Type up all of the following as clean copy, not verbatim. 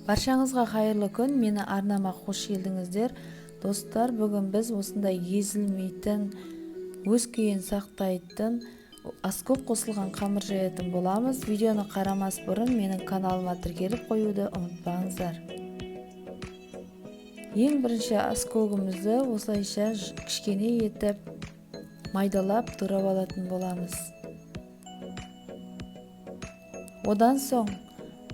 Баршаңызға қайырлы күн, мені арнама қош келдіңіздер. Достар, бүгін біз осындай езілмейтін, өз күйін сақтайтын, аскөк қосылған қамыр жаятын боламыз. Видеоны қарамас бұрын менің каналыма тіркеліп қоюды ұмытпаңыздар. Ең бірінші аскөгімізді осылайша кішкене етіп майдалап турап алатын боламыз. Одан соң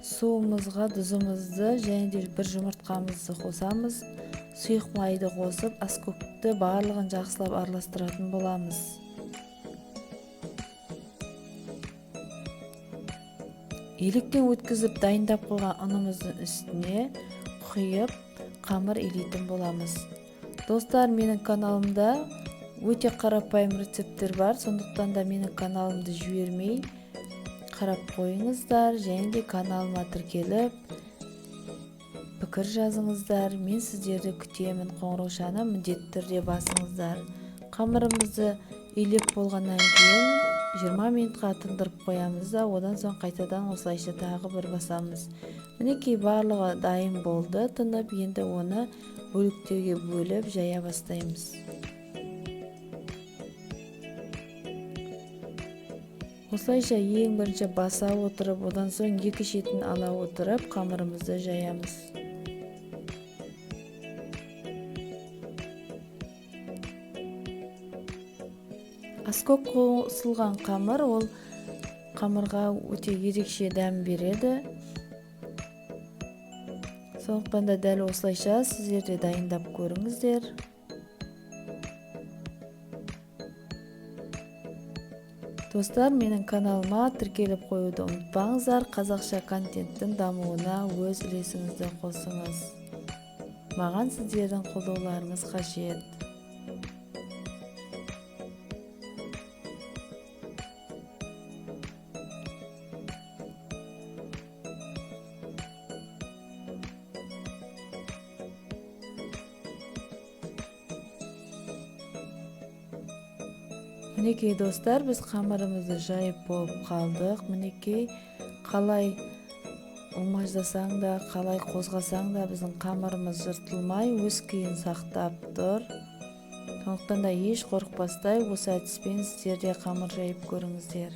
суымызға тұзымызды және де бір жұмыртқамызды қосамыз. Сұйық майды қосып, аскөкті барлығын жақсылап араластыратын боламыз. Електен өткізіп дайындап қойған ұнымыздың үстіне құйып, қамыр илейтін боламыз. Достар, менің каналымда өте қарапайым рецепттер бар, сондықтан да менің каналымды жібермей қарап қойыңыздар, және де каналыма тіркеліп пікір жазыңыздар. Мен сіздерді күтемін. Қоңыраушаны міндетті түрде басыңыздар. Қамырымызды илеп болғаннан кейін 20 минутқа тындырып қоямыз да, одан соң қайтадан осылайша тағы бір басамыз. Мінекей барлығы дайын болды. Тынып, енді оны бөліктерге бөліп жая бастаймыз. Осылайша ең бірінші баса отырып, одан соң екі шетін ала отырып, қамырымызды жаямыз. Аскөк қосылған қамыр, ол қамырға өте ерекше дәм береді. Сондықтан да дәл осылайша сіздер де дайындап көріңіздер. Достар, менің каналыма тіркеліп қоюды ұмытпаңыздар. Қазақша контенттің дамуына өз үлесіңізді қосыңыз. Маған сіздердің қолдауларыңыз қажет. Мінекей достар, біз қамырымызды жайып болып қалдық. Мінекей қалай умаждасаң да, қалай қозғасаң да біздің қамырымыз жыртылмай өз күйін сақтап тұр. Сондықтан да еш қорықпастай осы әдіспен сіздер де қамыр жайып көріңіздер.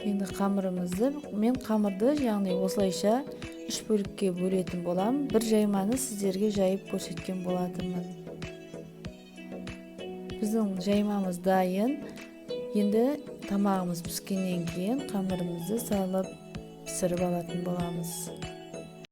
Енді мен қамырды яғни осылайша 3 бөлікке бөлетін болам. Бір жайманы сіздерге жайып көрсеткен болатынмын. Біздің жаймамыз дайын. Енді тамағымыз піскеннен кейін қамырымызды салып пісіріп алатын боламыз.